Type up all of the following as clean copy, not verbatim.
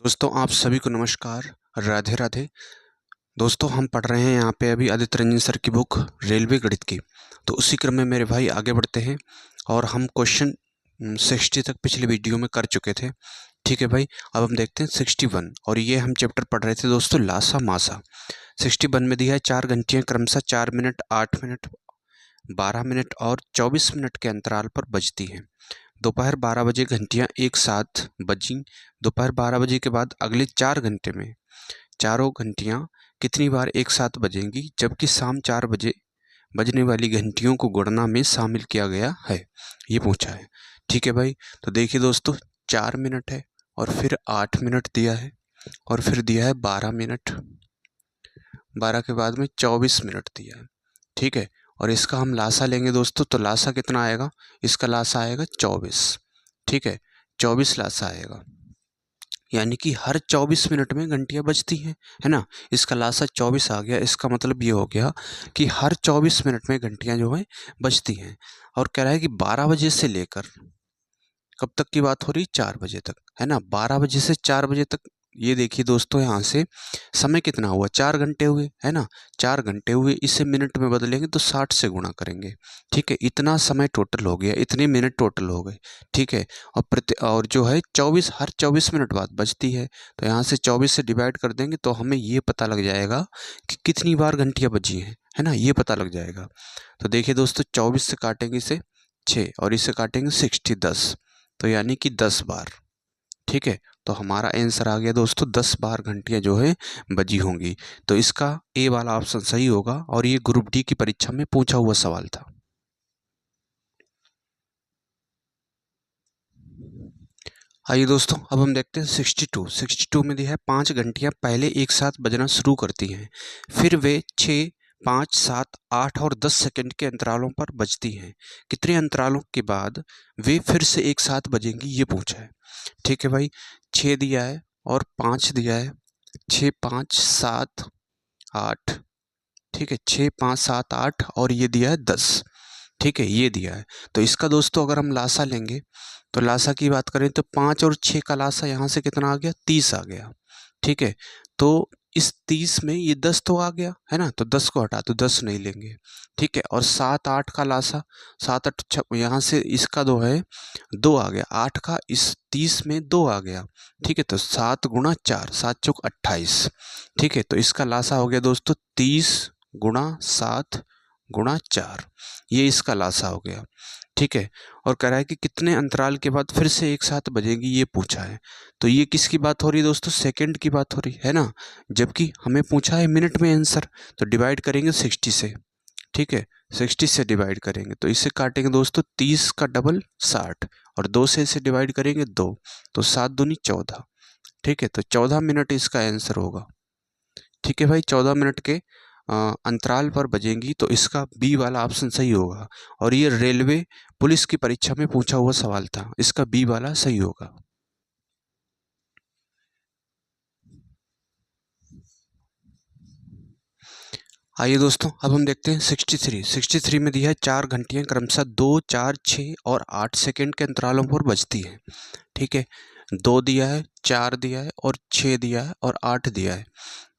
दोस्तों आप सभी को नमस्कार। राधे राधे। दोस्तों हम पढ़ रहे हैं यहाँ पे अभी आदित्य रंजन सर की बुक रेलवे गणित की। तो उसी क्रम में मेरे भाई आगे बढ़ते हैं और हम क्वेश्चन 60 तक पिछले वीडियो में कर चुके थे। ठीक है भाई, अब हम देखते हैं 61 और ये हम चैप्टर पढ़ रहे थे दोस्तों लासा मासा। 61 में दिया है 4 घंटियाँ क्रमशः 4 मिनट 8 मिनट 12 मिनट और 24 मिनट के अंतराल पर बजती हैं। दोपहर 12 बजे घंटियाँ एक साथ बजीं। दोपहर 12 बजे के बाद अगले 4 घंटे में चारों घंटियाँ कितनी बार एक साथ बजेंगी, जबकि शाम 4 बजे बजने वाली घंटियों को गणना में शामिल किया गया है, ये पूछा है। ठीक है भाई, तो देखिए दोस्तों 4 मिनट है और फिर 8 मिनट दिया है और फिर दिया है 12 मिनट, 12 के बाद में 24 मिनट दिया है। ठीक है, और इसका हम लासा लेंगे दोस्तों, तो लासा कितना आएगा, इसका लासा आएगा 24। ठीक है, 24 लासा आएगा, यानी कि हर 24 मिनट में घंटियाँ बजती हैं, है ना। इसका लासा 24 आ गया। इसका मतलब ये हो गया कि हर 24 मिनट में घंटियाँ जो है बजती हैं। और कह रहा है कि 12 बजे से लेकर कब तक की बात हो रही, 4 बजे तक, है ना। 12 बजे से 4 बजे तक, ये देखिए दोस्तों यहाँ से समय कितना हुआ, 4 घंटे हुए, है ना। 4 घंटे हुए, इसे मिनट में बदलेंगे तो 60 से गुणा करेंगे। ठीक है, इतना समय टोटल हो गया, इतने मिनट टोटल हो गए। ठीक है, और जो है 24 हर 24 मिनट बाद बजती है, तो यहाँ से 24 से डिवाइड कर देंगे तो हमें ये पता लग जाएगा कि कितनी बार घंटियाँ बजी हैं, है ना, ये पता लग जाएगा। तो देखिए दोस्तों 24 से काटेंगे इसे 6 और इसे काटेंगे 60 10, तो यानी कि 10 बार। ठीक है, तो हमारा आंसर आ गया दोस्तों 10 बार घंटियां जो है बजी होंगी। तो इसका ए वाला ऑप्शन सही होगा और ये ग्रुप डी की परीक्षा में पूछा हुआ सवाल था। आइए दोस्तों अब हम देखते हैं 62 में दिया है 5 घंटियां पहले एक साथ बजना शुरू करती हैं, फिर वे 6 5 7 8 और 10 सेकंड के अंतरालों पर बजती हैं। कितने अंतरालों के बाद वे फिर से एक साथ बजेंगी, ये पूछा है। ठीक है भाई, 6 दिया है और 5 दिया है, 6 5 7 8। ठीक है, 6 5 7 8 और ये दिया है 10। ठीक है, ये दिया है। तो इसका दोस्तों अगर हम लासा लेंगे तो लासा की बात करें तो 5 और 6 का लासा यहाँ से कितना आ गया, 30 आ गया। ठीक है, तो इस 30 में ये 10 तो आ गया, है ना, तो 10 को हटा तो 10 नहीं लेंगे। ठीक है, और 7 8 का लासा 7 8 यहाँ से इसका 2 है, 2 आ गया। 8 का इस 30 में 2 आ गया। ठीक है, तो 7 गुणा 4 7 चौक 28। ठीक है, तो इसका लासा हो गया दोस्तों 30 गुणा 7 गुणा 4, ये इसका लासा हो गया। ठीक है, और कह रहा है कि कितने अंतराल के बाद फिर से एक साथ बजेगी, ये पूछा है। तो ये किसकी बात हो रही है दोस्तों, सेकंड की बात हो रही है ना, जबकि हमें पूछा है मिनट में आंसर। तो डिवाइड करेंगे 60 से। ठीक है, 60 से डिवाइड करेंगे तो इसे काटेंगे दोस्तों 30 का डबल 60 और 2 से इसे डिवाइड करेंगे 2, तो 7 दूनी 14। ठीक है, तो 14 मिनट इसका आंसर होगा। ठीक है भाई, 14 मिनट के अंतराल पर बजेंगी, तो इसका बी वाला ऑप्शन सही होगा। और ये रेलवे पुलिस की परीक्षा में पूछा हुआ सवाल था, इसका बी वाला सही होगा। आइए दोस्तों अब हम देखते हैं 63 में दिया है 4 घंटियां क्रमशः 2 4 6 और 8 सेकंड के अंतरालों पर बजती हैं। ठीक है, 2 दिया है, 4 दिया है और 6 दिया है और 8 दिया है।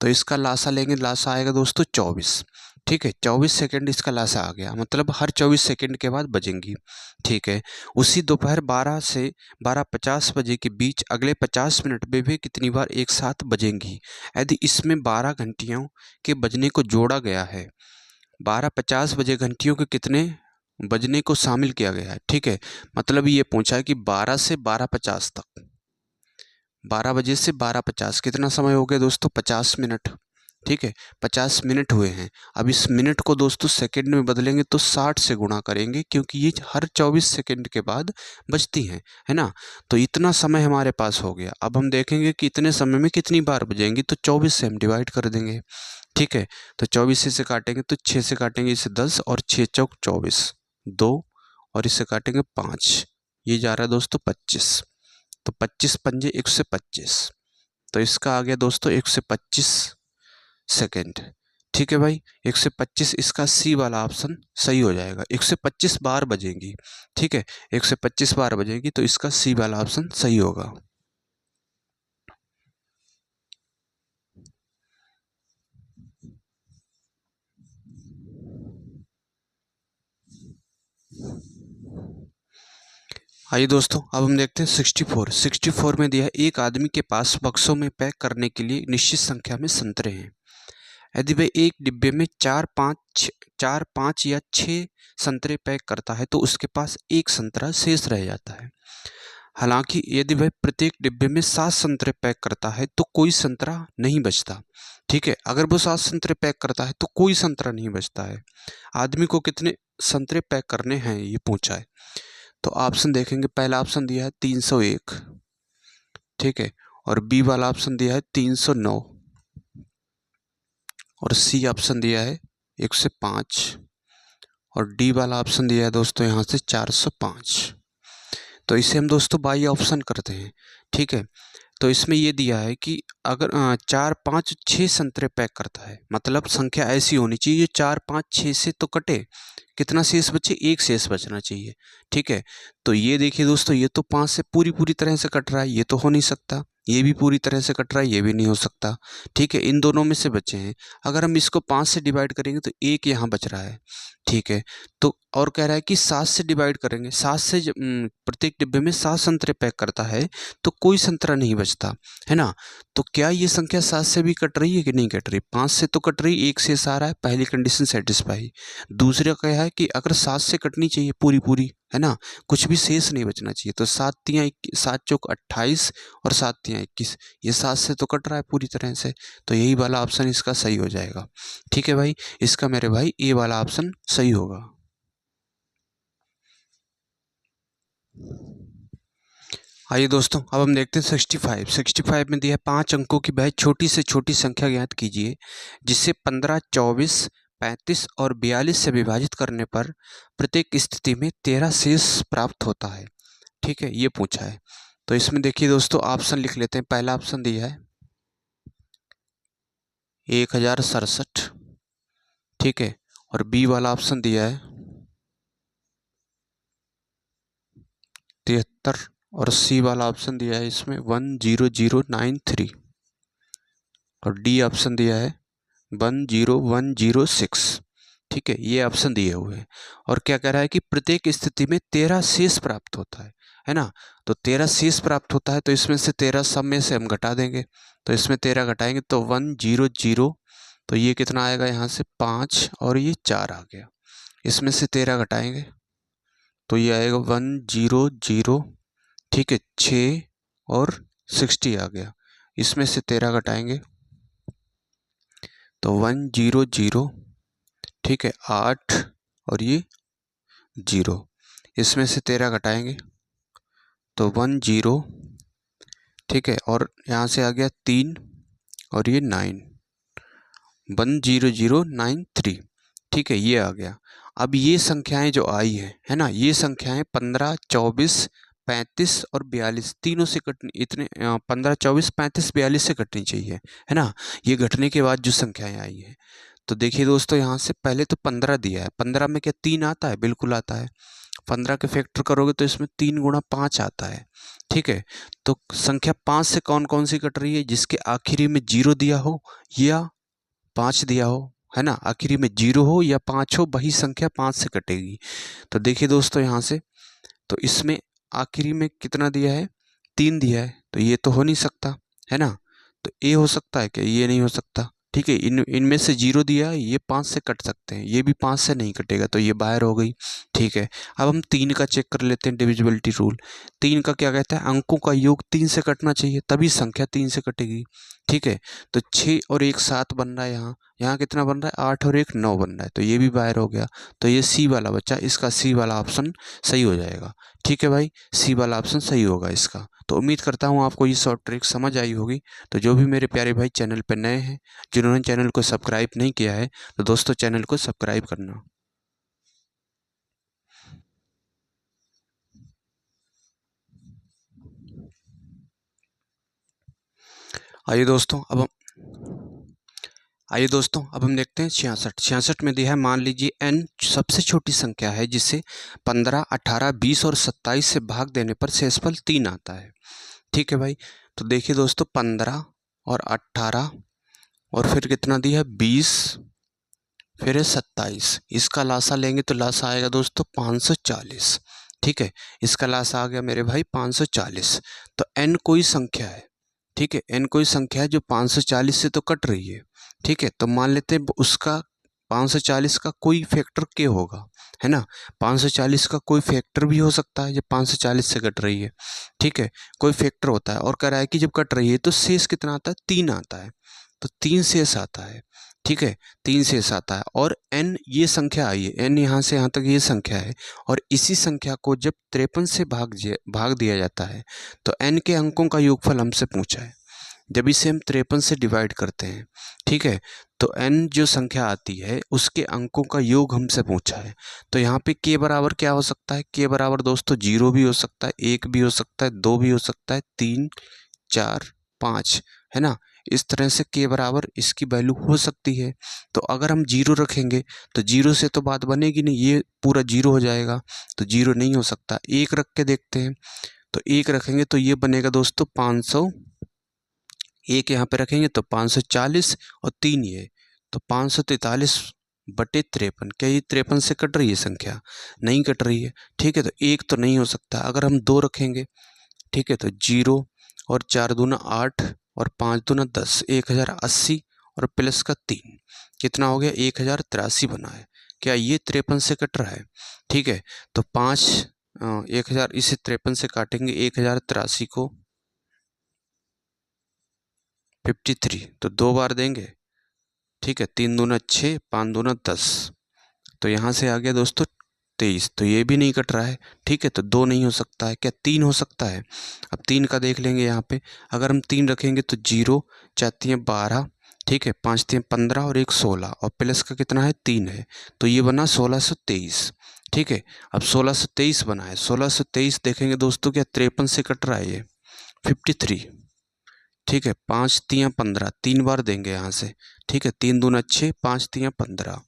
तो इसका लासा लेंगे, लासा आएगा दोस्तों 24। ठीक है, 24 सेकंड इसका लासा आ गया, मतलब हर 24 सेकंड के बाद बजेंगी। ठीक है, उसी दोपहर 12 से 12:50 बजे के बीच अगले 50 मिनट में भी कितनी बार एक साथ बजेंगी। यदि इसमें 12 घंटियों के बजने को जोड़ा गया है, 12:50 बजे घंटियों के कितने बजने को शामिल किया गया है। ठीक है, मतलब ये पूछा है कि 12 से 12:50 तक, 12 बजे से 12:50 कितना समय हो गया दोस्तों, 50 मिनट। ठीक है, 50 मिनट हुए हैं। अब इस मिनट को दोस्तों सेकंड में बदलेंगे तो 60 से गुणा करेंगे, क्योंकि ये हर 24 सेकंड के बाद बजती हैं, है ना। तो इतना समय हमारे पास हो गया। अब हम देखेंगे कि इतने समय में कितनी बार बजेंगी, तो 24 से हम डिवाइड कर देंगे। ठीक है, तो 24 से काटेंगे तो 6 से काटेंगे इसे 10 और 6 चौक 24, 2 और इसे काटेंगे 5, ये जा रहा है दोस्तों 25। तो 25 पंजे 125, तो इसका आ गया दोस्तों 125 सेकेंड। ठीक है भाई, 125 इसका सी वाला ऑप्शन सही हो जाएगा। 125 बार बजेंगी। ठीक है, 125 बार बजेंगी तो इसका सी वाला ऑप्शन सही होगा। आइए दोस्तों, अब हम देखते हैं 64 में दिया है एक आदमी के पास बक्सों में पैक करने के लिए निश्चित संख्या में संतरे हैं। यदि वह एक डिब्बे में चार पाँच या 6 संतरे पैक करता है तो उसके पास एक संतरा शेष रह जाता है। हालांकि यदि वह प्रत्येक डिब्बे में 7 संतरे पैक करता है तो कोई संतरा नहीं बचता। ठीक है, अगर वो 7 संतरे पैक करता है तो कोई संतरा नहीं बचता है। आदमी को कितने संतरे पैक करने हैं ये पूछा है। तो ऑप्शन देखेंगे, पहला ऑप्शन दिया है 301, ठीक है, और बी वाला ऑप्शन दिया है 309 और सी ऑप्शन दिया है 105 और डी वाला ऑप्शन दिया है दोस्तों यहाँ से 405। तो इसे हम दोस्तों बाई ऑप्शन करते हैं। ठीक है, तो इसमें ये दिया है कि अगर 4 5 6 संतरे पैक करता है, मतलब संख्या ऐसी होनी चाहिए 4 5 6 से तो कटे, कितना शेष बचे, एक शेष बचना चाहिए। ठीक है, तो ये देखिए दोस्तों, ये तो 5 से पूरी तरह से कट रहा है, ये तो हो नहीं सकता। ये भी पूरी तरह से कट रहा है, ये भी नहीं हो सकता। ठीक है, इन दोनों में से बचे हैं। अगर हम इसको 5 से डिवाइड करेंगे तो एक यहाँ बच रहा है। ठीक है, तो और कह रहा है कि 7 से डिवाइड करेंगे, 7 से प्रत्येक डिब्बे में 7 संतरे पैक करता है तो कोई संतरा नहीं बचता है ना। तो क्या ये संख्या 7 से भी कट रही है कि नहीं कट रही? 5 से तो कट रही, एक शेष आ रहा है, पहली कंडीशन सेटिस्फाई। दूसरा क्या है कि अगर 7 से कटनी चाहिए पूरी है ना, कुछ भी शेष नहीं बचना चाहिए। तो 7 तियाँ 7 चौक 28 और 7 तियाँ 21, ये 7 से तो कट रहा है पूरी तरह से, तो यही वाला ऑप्शन इसका सही हो जाएगा। ठीक है भाई, इसका मेरे भाई ए वाला ऑप्शन सही होगा। आइए दोस्तों, अब हम देखते हैं 65 में दिया है 5 अंकों की वह छोटी से छोटी संख्या ज्ञात कीजिए जिसे 15, 24, 35 और 42 से विभाजित करने पर प्रत्येक स्थिति में 13 शेष प्राप्त होता है। ठीक है, ये पूछा है। तो इसमें देखिए दोस्तों, ऑप्शन लिख लेते हैं। पहला ऑप्शन दिया है 1067, ठीक है, और बी वाला ऑप्शन दिया है 73 और सी वाला ऑप्शन दिया है इसमें 10093 और डी ऑप्शन दिया है 10106। ठीक है, ये ऑप्शन दिए हुए हैं और क्या कह रहा है कि प्रत्येक स्थिति में 13 शेष प्राप्त होता है ना। तो 13 शेष प्राप्त होता है, तो इसमें से 13 सब में से हम घटा देंगे, तो इसमें 13 घटाएंगे तो 100, तो ये कितना आएगा यहाँ से 5 और ये 4 आ गया। इसमें से 13 घटाएंगे तो ये आएगा 100, ठीक है, 6 और 60 आ गया। इसमें से 13 घटाएंगे तो 100, ठीक है, 8 और ये 0। इसमें से 13 घटाएंगे तो 10, ठीक है, और यहाँ से आ गया 3 और ये 9, 10093। ठीक है, ये आ गया। अब ये संख्याएं जो आई है ना, ये संख्याएं 15, 24, 35 और 42 तीनों से कटनी, इतने 15, 24, 35, 42 से कटनी चाहिए है ना। ये घटने के बाद जो संख्याएं आई हैं, तो देखिए दोस्तों, यहाँ से पहले तो 15 दिया है। 15 में क्या 3 आता है? बिल्कुल आता है। 15 के फैक्टर करोगे तो इसमें 3 गुणा 5 आता है। ठीक है, तो संख्या 5 से कौन कौन सी कट रही है? जिसके आखिरी में 0 दिया हो या 5 दिया हो, है ना, आखिरी में 0 हो या 5 हो, वही संख्या 5 से कटेगी। तो देखिए दोस्तों, यहाँ से तो इसमें आखिरी में कितना दिया है? 3 दिया है, तो ये तो हो नहीं सकता है ना। तो ए हो सकता है क्या? ये नहीं हो सकता। ठीक है, इनमें से 0 दिया है, ये 5 से कट सकते हैं, ये भी 5 से नहीं कटेगा, तो ये बाहर हो गई। ठीक है, अब हम 3 का चेक कर लेते हैं, डिविजिबिलिटी रूल। 3 का क्या कहता है? अंकों का योग 3 से कटना चाहिए, तभी संख्या 3 से कटेगी। ठीक है, तो 6 और 1 7 बन रहा है, यहाँ यहाँ कितना बन रहा है? 8 और 1 9 बन रहा है, तो ये भी बाहर हो गया। तो ये सी वाला बच्चा, इसका सी वाला ऑप्शन सही हो जाएगा। ठीक है भाई, सी वाला ऑप्शन सही होगा इसका। तो उम्मीद करता हूँ आपको ये शॉर्ट ट्रिक समझ आई होगी। तो जो भी मेरे प्यारे भाई चैनल पर नए हैं, जिन्होंने चैनल को सब्सक्राइब नहीं किया है, तो दोस्तों चैनल को सब्सक्राइब करना। आइए दोस्तों, अब हम देखते हैं 66 में दिया है, मान लीजिए n सबसे छोटी संख्या है जिसे 15, 18, 20 और 27 से भाग देने पर शेषफल 3 आता है। ठीक है भाई, तो देखिए दोस्तों, 15 और 18 और फिर कितना दिया है? 20, फिर है 27। इसका लासा लेंगे तो लासा आएगा दोस्तों 540। ठीक है, इसका लासा आ गया मेरे भाई 540। तो n कोई संख्या है, ठीक है, n कोई संख्या है जो 540 से तो कट रही है, ठीक है। तो मान लेते हैं उसका 540 का कोई फैक्टर k होगा, है ना। 540 का कोई फैक्टर भी हो सकता है जब 540 से कट रही है, ठीक है, कोई फैक्टर होता है। और कह रहा है कि जब कट रही है तो शेष कितना आता है, 3 आता है, तो 3 शेष आता है, ठीक है, 3 शेष आता है। और n ये संख्या आई है, n यहाँ से यहाँ तक ये संख्या है, और इसी संख्या को जब 53 से भाग दिया जाता है तो n के अंकों का योगफल हमसे पूछा है। जब इसे हम 53 से डिवाइड करते हैं, ठीक है, तो n जो संख्या आती है उसके अंकों का योग हमसे पूछा है। तो यहाँ पे k बराबर क्या हो सकता है, k बराबर दोस्तों 0 भी हो सकता है, 1 भी हो सकता है, 2 भी हो सकता है, 3, 4, 5, है ना। इस तरह से k बराबर इसकी वैल्यू हो सकती है। तो अगर हम 0 रखेंगे तो 0 से तो बात बनेगी नहीं, ये पूरा 0 हो जाएगा, तो 0 नहीं हो सकता। 1 रख के देखते हैं, तो 1 रखेंगे तो ये बनेगा दोस्तों 500, 1 यहाँ पे रखेंगे तो 540 और 3 ये, तो 543 बटे 53। क्या ये 53 से कट रही है संख्या, नहीं कट रही है, ठीक है। तो 1 तो नहीं हो सकता। अगर हम 2 रखेंगे, ठीक है, तो 0 और 4 दूना 8 और 5 दूना 10, 1080 और प्लस का 3 कितना हो गया, 1083 बना है। क्या ये 53 से कट रहा है, ठीक है। तो 1000 इसे 53 से काटेंगे, 1083 को 53, तो 2 बार देंगे, ठीक है, 3 दूना 6, 5 दूना 10, तो यहाँ से आ गया दोस्तों 23। तो ये भी नहीं कट रहा है, ठीक है। तो 2 नहीं हो सकता है, क्या 3 हो सकता है। अब 3 का देख लेंगे यहाँ पे, अगर हम 3 रखेंगे तो 0, 4 12, ठीक है, 5 3 15 और 1 16 और प्लस का कितना है, 3 है, तो ये बना 1623, ठीक है। अब 1623 बना है, 1623 देखेंगे दोस्तों, क्या 53 से कट रहा है ये 53, ठीक है। 5 3 15, 3 बार देंगे यहाँ से, ठीक है, 3 दूना 6, 5 3 15,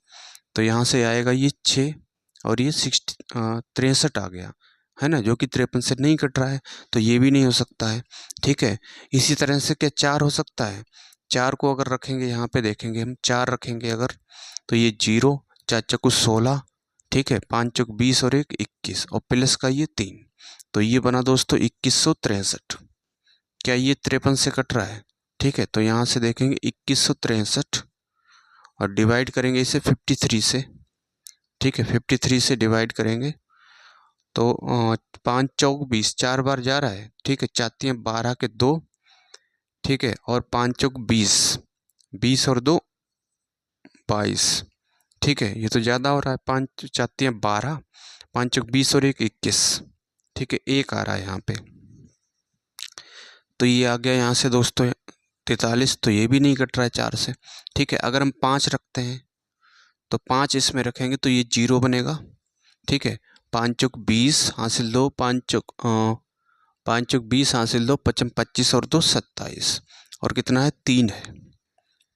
तो यहाँ से आएगा ये 6 और ये 63 आ गया, है ना, जो कि 53 से नहीं कट रहा है, तो ये भी नहीं हो सकता है, ठीक है। इसी तरह से क्या 4 हो सकता है। 4 को अगर रखेंगे, यहाँ पे देखेंगे हम 4 रखेंगे अगर, तो ये 0, 4 चौको 16, ठीक है, 5 चौक 20 और 1 21 और प्लस का ये 3, तो ये बना दोस्तों 2163। क्या ये 53 से कट रहा है, ठीक है। तो यहाँ से देखेंगे 2163 और डिवाइड करेंगे इसे 53 से, ठीक है, 53 से डिवाइड करेंगे तो 5 चौक 20, 4 बार जा रहा है, ठीक है, 4 12 के 2, ठीक है, और 5 चौक 20, 20 और 2 22, ठीक है, ये तो ज़्यादा हो रहा है, 5 4 12, 5 चौक 20 और 1 21, ठीक है, 1 आ रहा है यहाँ पे, तो ये आ गया यहाँ से दोस्तों 43। तो ये भी नहीं कट रहा है 4 से, ठीक है। अगर हम 5 रखते हैं तो 5 इसमें रखेंगे तो ये 0 बनेगा, ठीक है। 5 चौक 20 हासिल 2, 5 चौक 20 हासिल 2, 55 25 और 2 27 और कितना है 3 है,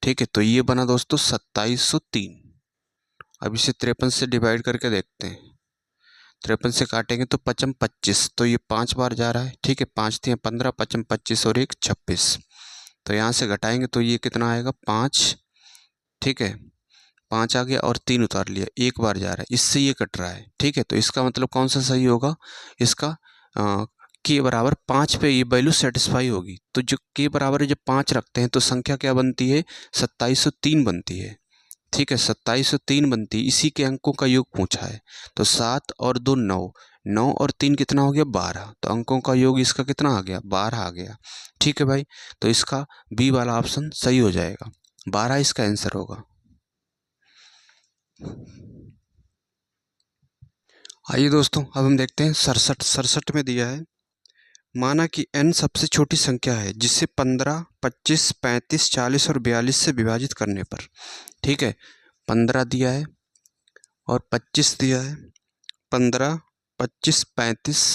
ठीक है। तो ये बना दोस्तों 2703। अब इसे 53 से डिवाइड करके देखते हैं, 53 से काटेंगे तो 55 25, तो ये 5 बार जा रहा है, ठीक है, 5 3 15, 55 25 और 1 26, तो यहाँ से घटाएंगे तो ये कितना आएगा 5, ठीक है, 5 आ गया और 3 उतार लिया, 1 बार जा रहा है, इससे ये कट रहा है, ठीक है। तो इसका मतलब कौन सा सही होगा, इसका के बराबर 5 पे ये वैल्यू सेटिस्फाई होगी। तो जो के बराबर है जब 5 रखते हैं तो संख्या क्या बनती है, 2703 बनती है, ठीक है, 2703 बनती है। इसी के अंकों का योग पूछा है, तो 7 और 2 9, 9 और 3 कितना हो गया 12, तो अंकों का योग इसका कितना आ गया 12 आ गया, ठीक है भाई। तो इसका बी वाला ऑप्शन सही हो जाएगा, 12 इसका आंसर होगा। आइए दोस्तों, अब हम देखते हैं 67 में दिया है, माना कि n सबसे छोटी संख्या है जिसे 15, 25, 35, 40 और 42 से विभाजित करने पर, ठीक है, 15 दिया है और 25 दिया है, 15, 25, 35,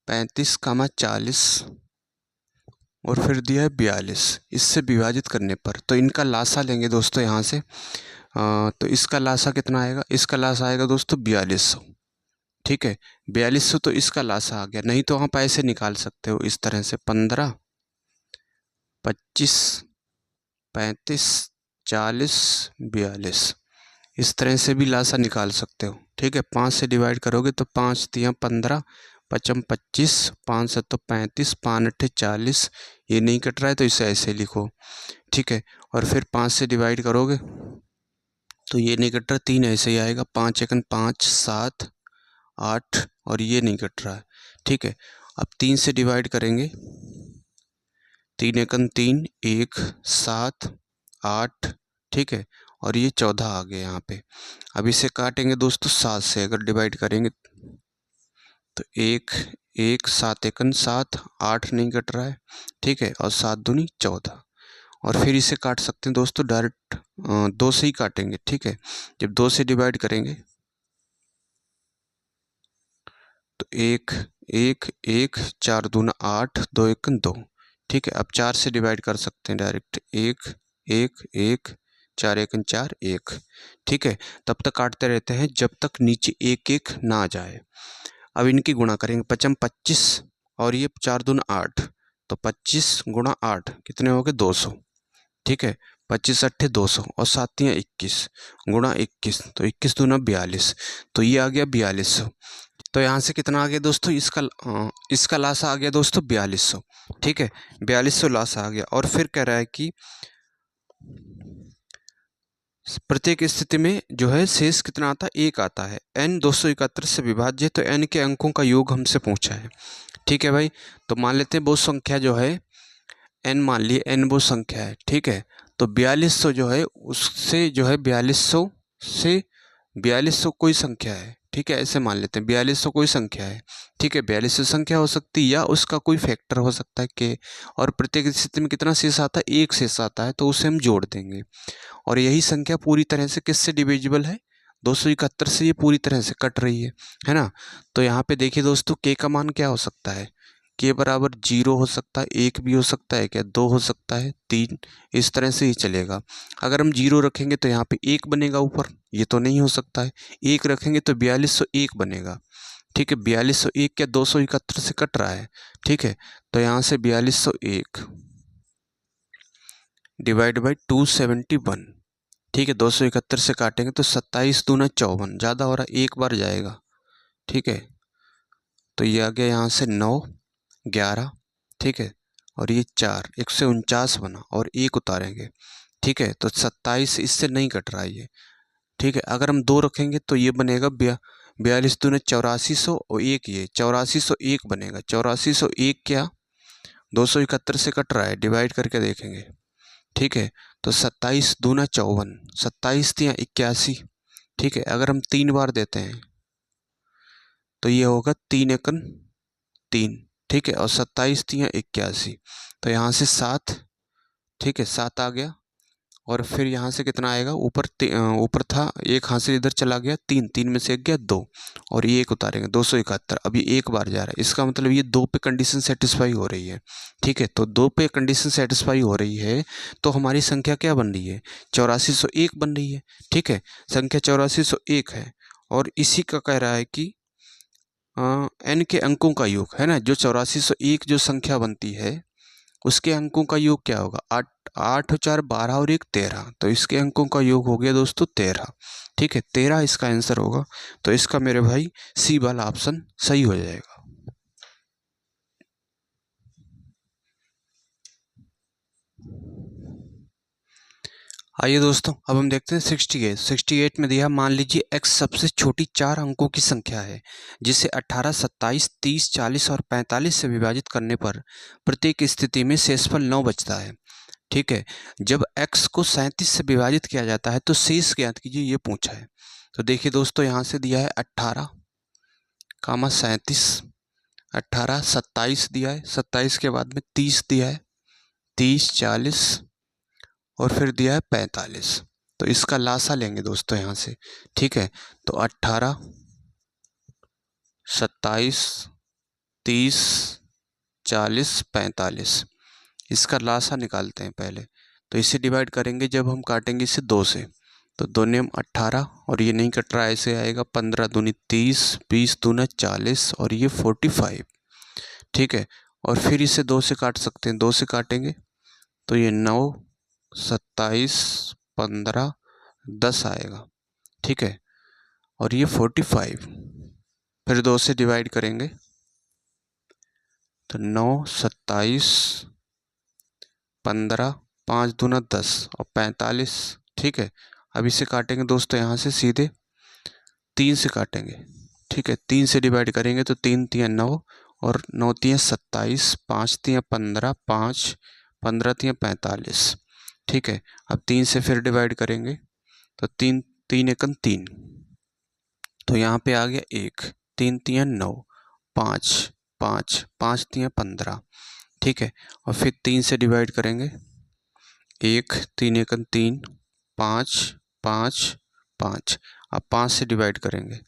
35, 40 और फिर दिया है 42, इससे विभाजित करने पर। तो इनका लासा लेंगे दोस्तों यहाँ से, तो इसका लासा कितना आएगा, इसका लासा आएगा दोस्तों 4200, ठीक है, 4200, तो इसका लासा आ गया। नहीं तो आप ऐसे निकाल सकते हो इस तरह से 15, 25, 35, 40, 42, इस तरह से भी लासा निकाल सकते हो। ठीक है, 5 से डिवाइड करोगे तो 5 तिया 15, पचम 25, 5 7 35, 5 8 40। ये नहीं कट रहा है तो इसे ऐसे लिखो। ठीक है, और फिर 5 से डिवाइड करोगे तो ये नहीं कट रहा, 3 ऐसे ही आएगा, 5 एकन 5, 7 8, और ये नहीं कट रहा है। ठीक है, अब 3 से डिवाइड करेंगे, 3 एकन 3, 1 7 8। ठीक है, और ये 14 आ गया यहाँ पे। अब इसे काटेंगे दोस्तों 7 से, अगर डिवाइड करेंगे तो 1 1 7 एकन 7, 8 नहीं कट रहा है। ठीक है, और 7 दूनी 14, और फिर इसे काट सकते हैं दोस्तों डायरेक्ट 2 से ही काटेंगे। ठीक है, जब 2 से डिवाइड करेंगे तो 1 1 1, 4 दूना 8, 2 एकन 2। ठीक है, अब 4 से डिवाइड कर सकते हैं डायरेक्ट, 1 1 1, 4 एकन 4 1। ठीक है, तब तक काटते रहते हैं जब तक नीचे 1 1 ना आ जाए। अब इनकी गुणा करेंगे, पचम 25 और ये 4 दूना 8, तो 25 गुणा 8 कितने हो गए 200। ठीक है, 25 अट्ठे 200, और 7 21 गुणा 21, तो 21 दूना 42, तो ये आ गया 4200। तो यहाँ से कितना आ गया दोस्तों, इसका लासा आ गया दोस्तों 4200। ठीक है, 4200 लासा आ गया। और फिर कह रहा है कि प्रत्येक स्थिति में जो है शेष कितना आता है, 1 आता है। n 271 से विभाज्य, तो n के अंकों का योग हमसे पूछा है। ठीक है भाई, तो मान लेते हैं वो संख्या जो है n, मान लिए n वो संख्या है। ठीक है, तो 4200 जो है उससे जो है 4200 से 4200 कोई संख्या है। ठीक है, ऐसे मान लेते हैं 4200 कोई संख्या है। ठीक है, 4200 संख्या हो सकती है या उसका कोई फैक्टर हो सकता है के, और प्रत्येक स्थिति में कितना शेष आता है, 1 शेष आता है, तो उसे हम जोड़ देंगे। और यही संख्या पूरी तरह से किससे डिविजिबल है, 271 से ये पूरी तरह से कट रही है ना। तो यहाँ पे देखिए दोस्तों, के का मान क्या हो सकता है, के बराबर 0 हो सकता है, 1 भी हो सकता है, क्या 2 हो सकता है, 3, इस तरह से ही चलेगा। अगर हम 0 रखेंगे तो यहाँ पे 1 बनेगा ऊपर, ये तो नहीं हो सकता है। 1 रखेंगे तो 4201 बनेगा। ठीक है, 4201 क्या 271 से कट रहा है। ठीक है, तो यहाँ से 4201 डिवाइड बाई 271। ठीक है, 271 से काटेंगे तो 27 दूना 54, ज़्यादा हो रहा है, एक बार जाएगा। ठीक है, तो ये आ गया यहाँ से 9 11। ठीक है, और ये 4, 149 बना, और 1 उतारेंगे। ठीक है, तो 27 इससे नहीं कट रहा है ये। ठीक है, अगर हम 2 रखेंगे तो ये बनेगा 42 दूना 8400, और 1 ये 8401 बनेगा। 8401 क्या 271 से कट रहा है, डिवाइड करके देखेंगे। ठीक है, तो 27 दूना 54, 27 तिया 81। ठीक है, अगर हम 3 बार देते हैं तो ये होगा 3 एकन 3। ठीक है, और 27 तिया 81, तो यहाँ से 7। ठीक है, 7 आ गया, और फिर यहाँ से कितना आएगा, ऊपर था, एक हासिल इधर चला गया, 3 3 में से 1 गया 2, और ये 1 उतारेंगे 271। अभी 1 बार जा रहा है, इसका मतलब ये 2 पे कंडीशन सेटिस्फाई हो रही है। ठीक है, तो 2 पे कंडीशन सेटिस्फाई हो रही है तो हमारी संख्या क्या बन रही है, 8401 बन रही है। ठीक है, संख्या 8401 है, और इसी का कह रहा है कि n के अंकों का योग है ना, जो 8401 जो संख्या बनती है उसके अंकों का योग क्या होगा, 8 8 4 12 और 1 13, तो इसके अंकों का योग हो गया दोस्तों 13। ठीक है, 13 इसका आंसर होगा। तो इसका मेरे भाई सी वाला ऑप्शन सही हो जाएगा। आइए दोस्तों, अब हम देखते हैं 68 में दिया, मान लीजिए x सबसे छोटी 4 अंकों की संख्या है जिसे 18 27 30 40 और 45 से विभाजित करने पर प्रत्येक स्थिति में शेषफल 9 बचता है। ठीक है, जब x को 37 से विभाजित किया जाता है तो शेष ज्ञात कीजिए, ये पूछा है। तो देखिए दोस्तों, यहाँ से दिया है 18 कामा 37, 18 27 दिया है, 27 के बाद में 30 दिया है, 30 40 और फिर दिया है 45। तो इसका लासा लेंगे दोस्तों यहाँ से। ठीक है, तो 18 27 30 40 45, इसका लासा निकालते हैं पहले। तो इसे डिवाइड करेंगे जब हम काटेंगे इसे 2 से, तो 2 नेम 18, और ये नहीं कट रहा है, ऐसे आएगा 15 दूनी 30, 20 दूना 40, और ये 45। ठीक है, और फिर इसे 2 से काट सकते हैं, 2 से काटेंगे तो ये 9 27 15 10 आएगा। ठीक है, और ये 45, फिर 2 से डिवाइड करेंगे तो 9, 27, 15, 5 दूना 10 और 45। ठीक है, अब इसे काटेंगे दोस्तों यहाँ से सीधे 3 से काटेंगे। ठीक है, 3 से डिवाइड करेंगे तो 3 तियाँ 9 और 9 तियाँ 27, 5 तियाँ 15, 5 15 तियाँ 45। ठीक है, अब 3 से फिर डिवाइड करेंगे तो 3 3 एकम 3, तो यहाँ पे आ गया 1, 3 तियाँ 9, 5 5 5 तियाँ 15। ठीक है, और फिर 3 से डिवाइड करेंगे 1, 3 एकम 3, 5 5 5। अब 5 से डिवाइड करेंगे।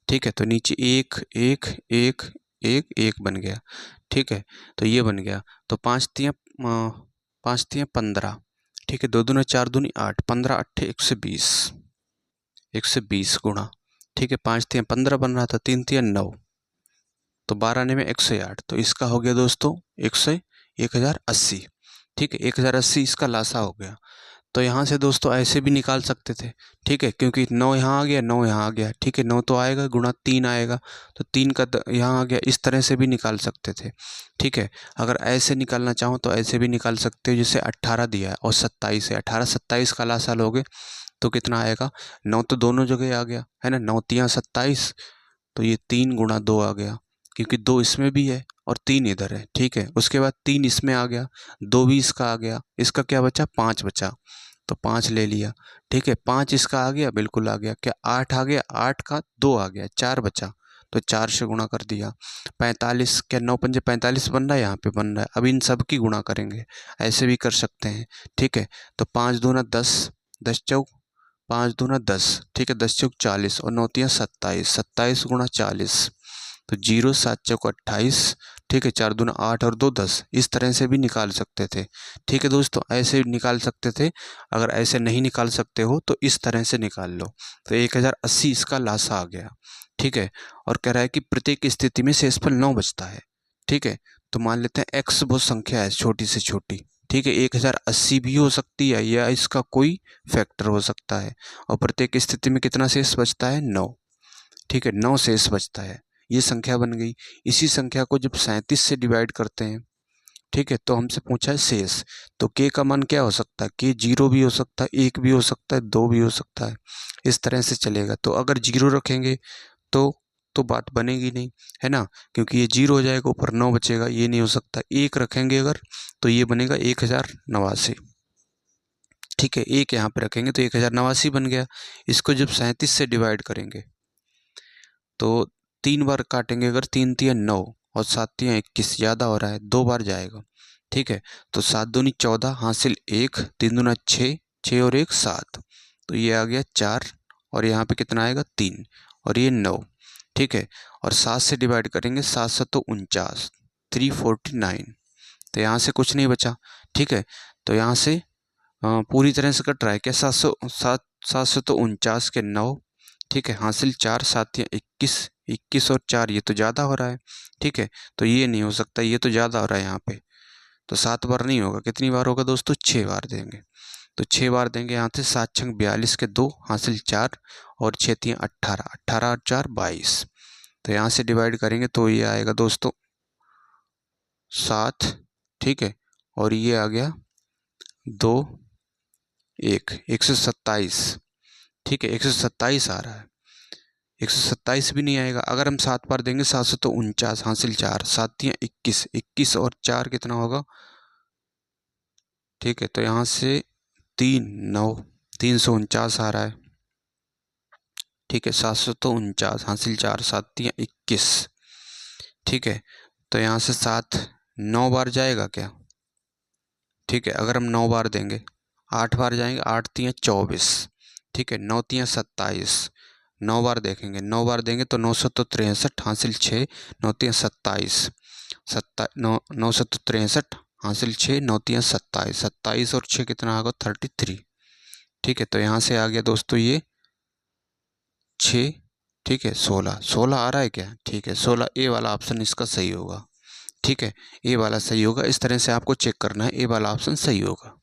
ठीक है, तो नीचे 1 1 1 1 1 बन गया। ठीक है, तो ये बन गया। तो 5 तियाँ 15। ठीक है, 2 दूना 4 दूनी 8, 15 8 120, 120 गुणा। ठीक है, 5 तियाँ 15 बन रहा था, 3 तियाँ 9, तो 12 ने में 108, तो इसका हो गया दोस्तों 1080। ठीक है, 1080 इसका लासा हो गया। तो यहाँ से दोस्तों ऐसे भी निकाल सकते थे। ठीक है, क्योंकि 9 यहाँ आ गया, 9 यहाँ आ गया। ठीक है, 9 तो आएगा, गुणा 3 आएगा, तो 3 का यहाँ आ गया। इस तरह से भी निकाल सकते थे। ठीक है, अगर ऐसे निकालना चाहो तो ऐसे भी निकाल सकते हो, जैसे 18 दिया है और 27 है, 18 27 का लासा लोगे तो कितना आएगा। 9 तो दोनों जगह आ गया है ना, 9 तियाँ 27, तो ये 3 गुणा 2 आ गया, क्योंकि 2 इसमें भी है और 3 इधर है। ठीक है, उसके बाद 3 इसमें आ गया, 2 भी इसका आ गया, इसका क्या बचा, 5 बचा, तो 5 ले लिया। ठीक है, 5 इसका आ गया, बिल्कुल आ गया। क्या 8 आ गया, 8 का 2 आ गया, 4 बचा, तो 4 से गुणा कर दिया। 45, क्या 9 पंजे 45 बन रहा है, यहाँ पे बन रहा है। अब इन सब की गुणा करेंगे, ऐसे भी कर सकते हैं। ठीक है, तो 5 दूना 10, 10 चौक 5 दूना 10। ठीक है, 10 चौक 40 और 9 तियाँ 27, 27 गुणा 40, तो 0 7 चौक 28। ठीक है, 4 दूना 8 और 2 10, इस तरह से भी निकाल सकते थे। ठीक है दोस्तों, ऐसे निकाल सकते थे। अगर ऐसे नहीं निकाल सकते हो तो इस तरह से निकाल लो। तो 1080 इसका लासा आ गया। ठीक है, और कह रहा है कि प्रत्येक स्थिति में शेषफल 9 बचता है। ठीक है, तो मान लेते हैं x वो संख्या है छोटी से छोटी। ठीक है, 1080 भी हो सकती है या इसका कोई फैक्टर हो सकता है, और प्रत्येक स्थिति में कितना शेष बचता है, 9। ठीक है, 9 शेष बचता है, ये संख्या बन गई। इसी संख्या को जब 37 से डिवाइड करते हैं, ठीक है, तो हमसे पूछा है शेष, तो k का मान क्या हो सकता है, k 0 भी हो सकता है, 1 भी हो सकता है, 2 भी हो सकता है, इस तरह से चलेगा। तो अगर 0 रखेंगे तो बात बनेगी नहीं, है ना, क्योंकि ये 0 हो जाएगा, ऊपर 9 बचेगा, ये नहीं हो सकता। 1 रखेंगे अगर तो ये बनेगा 1089। ठीक है, 1 यहाँ पे रखेंगे तो 1089 बन गया। इसको जब 37 से डिवाइड करेंगे तो 3 बार काटेंगे, अगर 3 तियाँ 9 और 7 तियाँ 21, ज़्यादा हो रहा है, 2 बार जाएगा। ठीक है, तो 7 दूनी 14, हासिल 1, 3 दूना 6, 6 और 1 7, तो ये आ गया 4, और यहाँ पे कितना आएगा 3, और ये 9। ठीक है, और 7 से डिवाइड करेंगे, 7 7 49, 349, तो यहाँ से कुछ नहीं बचा। ठीक है, तो यहाँ से पूरी तरह से कट रहा है क्या, 749 के 9। ठीक है, हासिल 4, 7 या 21, 21 और 4, ये तो ज़्यादा हो रहा है। ठीक है, तो ये नहीं हो सकता, ये तो ज़्यादा हो रहा है यहाँ पे, तो 7 बार नहीं होगा। कितनी बार होगा दोस्तों, 6 बार देंगे, तो 6 बार देंगे। यहाँ से 7 छंग 42 के 2, हासिल 4 और 6 तियाँ 18, 18 और 4 22, तो यहाँ से डिवाइड करेंगे तो ये आएगा दोस्तों 7। ठीक है, और ये आ गया 2 1, 127। ठीक है, 127 आ रहा है, 127 भी नहीं आएगा। अगर हम 7 बार देंगे, 7 तो 49, हासिल 4, 7 या 21, 21 और 4 कितना होगा। ठीक है, तो यहाँ से 3 9, 349 आ रहा है। ठीक है, 749 हासिल 4, 7 या 21। ठीक है, तो यहाँ से 7 9 बार जाएगा क्या। ठीक है, अगर हम 9 बार देंगे, 8 बार जाएंगे, 8 तियाँ 24। ठीक है, 9 तियाँ 27, 9 बार देखेंगे, 9 बार देंगे तो 9 सत्तो 63, हासिल 6, 9 तियाँ 27, 9 सत्तो 63, हासिल 6, 9 तियाँ 27, 27 और 6 कितना होगा, 33। ठीक है, तो यहाँ से आ गया दोस्तों ये 6। ठीक है, 16 16 आ रहा है क्या। ठीक है, 16 ए वाला ऑप्शन इसका सही होगा। ठीक है, ए वाला सही होगा। इस तरह से आपको चेक करना है, ए वाला ऑप्शन सही होगा।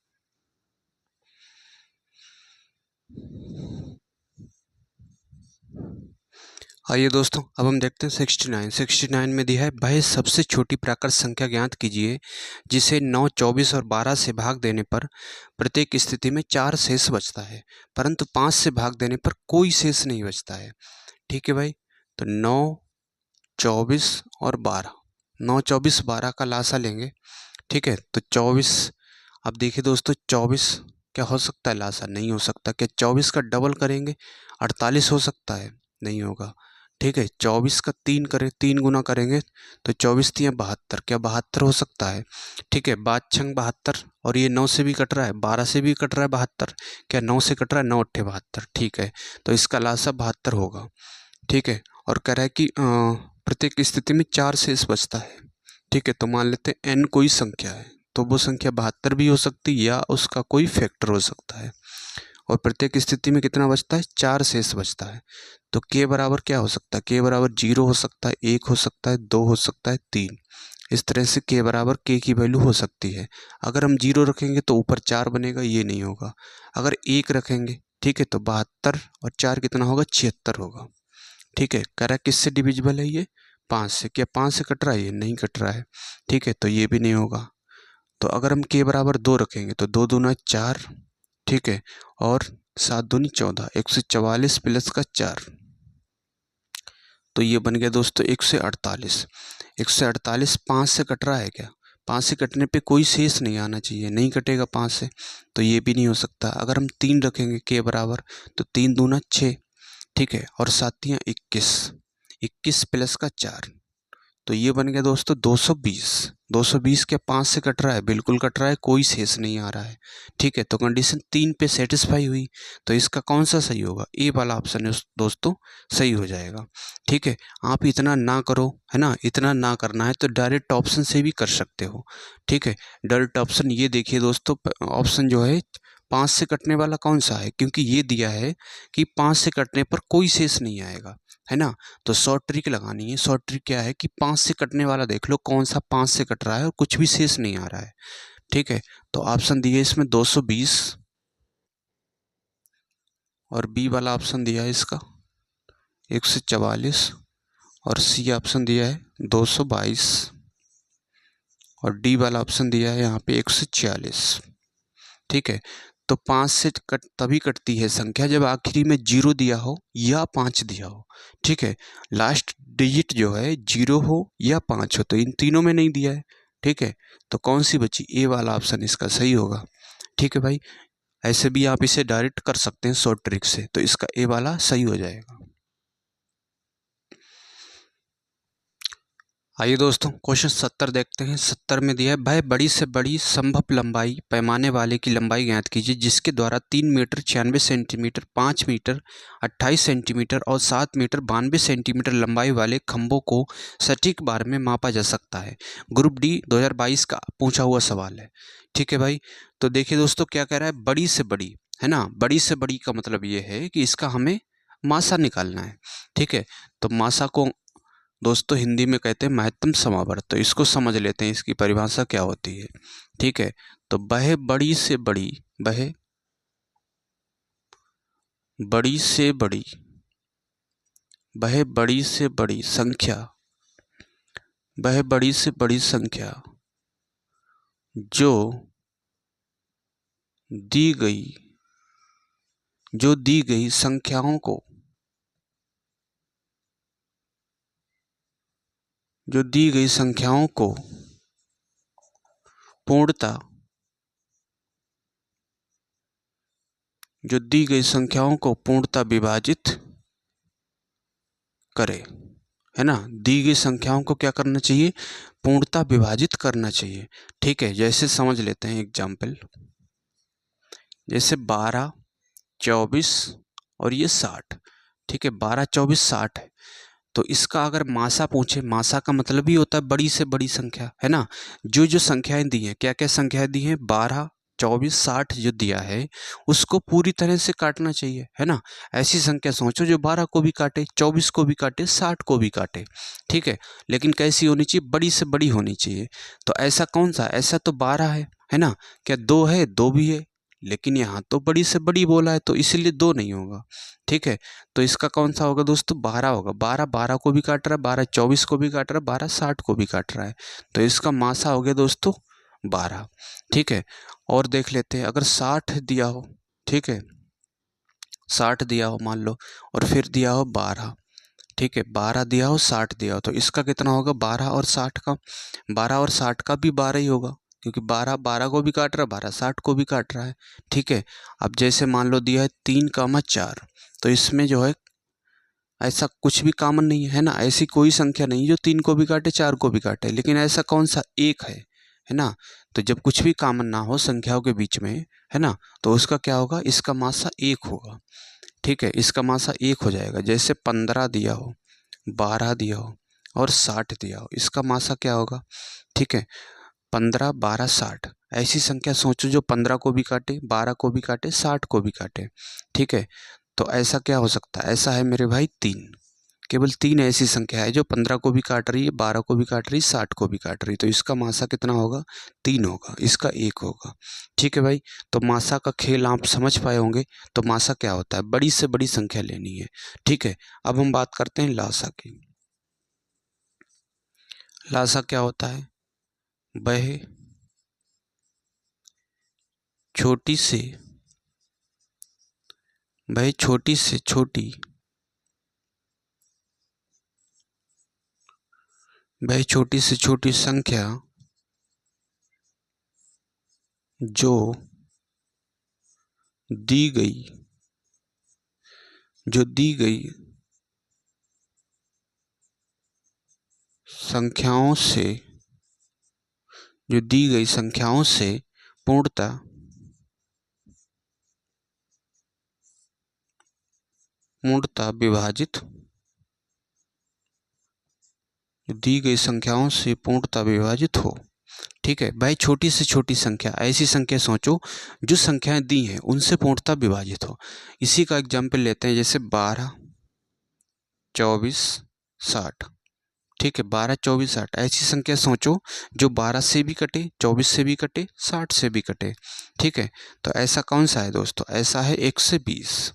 आइए दोस्तों, अब हम देखते हैं 69 में दिया है, वह सबसे छोटी प्राकृत संख्या ज्ञात कीजिए जिसे 9, 24 और 12 से भाग देने पर प्रत्येक स्थिति में 4 शेष बचता है, परंतु 5 से भाग देने पर कोई शेष नहीं बचता है। ठीक है भाई, तो 9, 24 और 12, 9, 24, 12 का लासा लेंगे। ठीक है, तो 24, अब देखिए दोस्तों 24 क्या हो सकता है, लासा नहीं हो सकता। क्या 24 का डबल करेंगे 48 हो सकता है, नहीं होगा। ठीक है, 24 का 3 करें, 3 गुना करेंगे तो 24 3 72, क्या 72 हो सकता है। ठीक है, 5×6 72, और ये 9 से भी कट रहा है, 12 से भी कट रहा है 72, क्या 9 से कट रहा है, 9 8 72। ठीक है, तो इसका लासा 72 होगा। ठीक है, और कह रहा है कि प्रत्येक स्थिति में 4 शेष बचता है। ठीक है, तो मान लेते हैं n कोई संख्या है, तो वो संख्या 72 भी हो सकती है या उसका कोई फैक्टर हो सकता है, और प्रत्येक स्थिति में कितना बचता है, 4 शेष बचता है। तो k बराबर क्या हो सकता है, k बराबर 0 हो सकता है, 1 हो सकता है, 2 हो सकता है, 3। इस तरह से k बराबर k की वैल्यू हो सकती है। अगर हम 0 रखेंगे तो ऊपर 4 बनेगा, ये नहीं होगा। अगर 1 रखेंगे, ठीक है, तो 72 और 4 कितना होगा, 76 होगा। ठीक है, कह रहा है किससे डिविजिबल है ये, 5 से। क्या 5 से कट रहा है, ये नहीं कट रहा है। ठीक है, तो ये भी नहीं होगा। तो अगर हम k बराबर 2 रखेंगे तो 2 दूना 4, ठीक है, और 7 दूनी 14, 144 प्लस का 4, तो ये बन गया दोस्तों 148। 148 5 से कट रहा है क्या, 5 से कटने पे कोई शेष नहीं आना चाहिए, नहीं कटेगा 5 से, तो ये भी नहीं हो सकता। अगर हम 3 रखेंगे k बराबर, तो 3 दूना 6, ठीक है, और 7 21, 21 प्लस का 4, तो ये बन गया दोस्तों 220। 220 क्या 5 से कट रहा है, बिल्कुल कट रहा है, कोई शेष नहीं आ रहा है। ठीक है, तो कंडीशन 3 पे सेटिस्फाई हुई, तो इसका कौन सा सही होगा, ए वाला ऑप्शन दोस्तों सही हो जाएगा। ठीक है, आप इतना ना करो, है ना, इतना ना करना है तो डायरेक्ट ऑप्शन से भी कर सकते हो। ठीक है, डायरेक्ट ऑप्शन ये देखिए दोस्तों, ऑप्शन जो है 5 से कटने वाला कौन सा है, क्योंकि ये दिया है कि 5 से कटने पर कोई शेष नहीं आएगा, है ना। तो शॉर्ट ट्रिक लगानी है। शॉर्ट ट्रिक क्या है कि 5 से कटने वाला देख लो कौन सा 5 से कट रहा है और कुछ भी शेष नहीं आ रहा है। ठीक है, तो ऑप्शन दिए इसमें 220, और बी वाला ऑप्शन दिया है इसका 144, और सी ऑप्शन दिया है 222, और डी वाला ऑप्शन दिया है यहाँ पे 146। ठीक है, तो 5 से कट तभी कटती है संख्या जब आखिरी में 0 दिया हो या 5 दिया हो। ठीक है, लास्ट डिजिट जो है 0 हो या 5 हो, तो इन तीनों में नहीं दिया है। ठीक है, तो कौन सी बची, ए वाला ऑप्शन इसका सही होगा। ठीक है भाई, ऐसे भी आप इसे डायरेक्ट कर सकते हैं शॉर्ट ट्रिक से, तो इसका ए वाला सही हो जाएगा। आइए दोस्तों, क्वेश्चन 70 देखते हैं। 70 में दिया है, वह बड़ी से बड़ी संभव लंबाई पैमाने वाले की लंबाई ज्ञात कीजिए जिसके द्वारा 3 मीटर 96 सेंटीमीटर, 5 मीटर 28 सेंटीमीटर और 7 मीटर 92 सेंटीमीटर लंबाई वाले खंभों को सटीक बार में मापा जा सकता है। ग्रुप डी 2022 का पूछा हुआ सवाल है। ठीक है भाई, तो देखिए दोस्तों क्या कह रहा है, बड़ी से बड़ी, है ना, बड़ी से बड़ी का मतलब ये है कि इसका हमें मासा निकालना है। ठीक है, तो मासा को दोस्तों हिंदी में कहते हैं महत्तम समावर्त, तो इसको समझ लेते हैं, इसकी परिभाषा क्या होती है। ठीक है, तो वह बड़ी से बड़ी, वह बड़ी से बड़ी, वह बड़ी से बड़ी संख्या, वह बड़ी से बड़ी संख्या जो दी गई, जो दी गई संख्याओं को, जो दी गई संख्याओं को पूर्णता, जो दी गई संख्याओं को पूर्णता विभाजित करे, है ना, दी गई संख्याओं को क्या करना चाहिए, पूर्णता विभाजित करना चाहिए। ठीक है, जैसे समझ लेते हैं एग्जाम्पल, जैसे 12, 24 और ये 60। ठीक है, 12, 24, 60 है, तो इसका अगर मासा पूछे, मासा का मतलब ही होता है बड़ी से बड़ी संख्या, है ना। जो जो संख्याएं दी हैं, क्या क्या संख्याएं दी हैं, 12, 24, 60 जो दिया है उसको पूरी तरह से काटना चाहिए, है ना। ऐसी संख्या सोचो जो 12 को भी काटे, 24 को भी काटे, 60 को भी काटे। ठीक है, लेकिन कैसी होनी चाहिए, बड़ी से बड़ी होनी चाहिए। तो ऐसा कौन सा, ऐसा तो 12 है ना, क्या 2 है, 2 भी है, लेकिन यहाँ तो बड़ी से बड़ी बोला है तो इसीलिए 2 नहीं होगा। ठीक है, तो इसका कौन सा होगा दोस्तों, 12 होगा। 12 12 को भी काट रहा है, 12 24 को भी काट रहा है, 12 60 को भी काट रहा है, तो इसका मासा हो गया दोस्तों 12। ठीक है, और देख लेते हैं, अगर 60 दिया हो, ठीक है 60 दिया हो मान लो, और फिर दिया हो 12, ठीक है 12 दिया हो 60 दिया हो, तो इसका कितना होगा 12 और 60 का, 12 और 60 का भी 12 ही होगा, क्योंकि 12 12 को भी काट रहा है, 12 60 को भी काट रहा है। ठीक है, अब जैसे मान लो दिया है 3, 4, तो इसमें जो है ऐसा कुछ भी कॉमन नहीं है ना, ऐसी कोई संख्या नहीं जो 3 को भी काटे 4 को भी काटे, लेकिन ऐसा कौन सा एक है ना। तो जब कुछ भी कॉमन ना हो संख्याओं के बीच में, है ना, तो उसका क्या होगा, इसका मासा 1 होगा। ठीक है, इसका मासा 1 हो जाएगा। जैसे 15 दिया हो, 12 दिया हो और 60 दिया हो, इसका मासा क्या होगा। ठीक है, 15 12 60, ऐसी संख्या सोचो जो 15 को भी काटे, 12 को भी काटे, 60 को भी काटे। ठीक है, तो ऐसा क्या हो सकता है, ऐसा है मेरे भाई 3, केवल 3 ऐसी संख्या है जो 15 को भी काट रही है, 12 को भी काट रही है, 60 को भी काट रही है, तो इसका मासा कितना होगा, 3 होगा, इसका 1 होगा। ठीक है भाई, तो मासा का खेल आप समझ पाए होंगे। तो मासा क्या होता है, बड़ी से बड़ी संख्या लेनी है। ठीक है, अब हम बात करते हैं लासा की। लासा क्या होता है, वह छोटी से छोटी वह छोटी से छोटी संख्या जो दी गई संख्याओं से पूर्णतः विभाजित, दी गई संख्याओं से पूर्णतः विभाजित हो। ठीक है भाई, छोटी से छोटी संख्या, ऐसी संख्या सोचो जो संख्याएं दी हैं उनसे पूर्णतः विभाजित हो। इसी का एग्जाम्पल लेते हैं, जैसे 12 24 60। ठीक है, 12 24 60, ऐसी संख्या सोचो जो 12 से भी कटे, 24 से भी कटे, 60 से भी कटे। ठीक है, तो ऐसा कौन सा है दोस्तों, ऐसा है 120।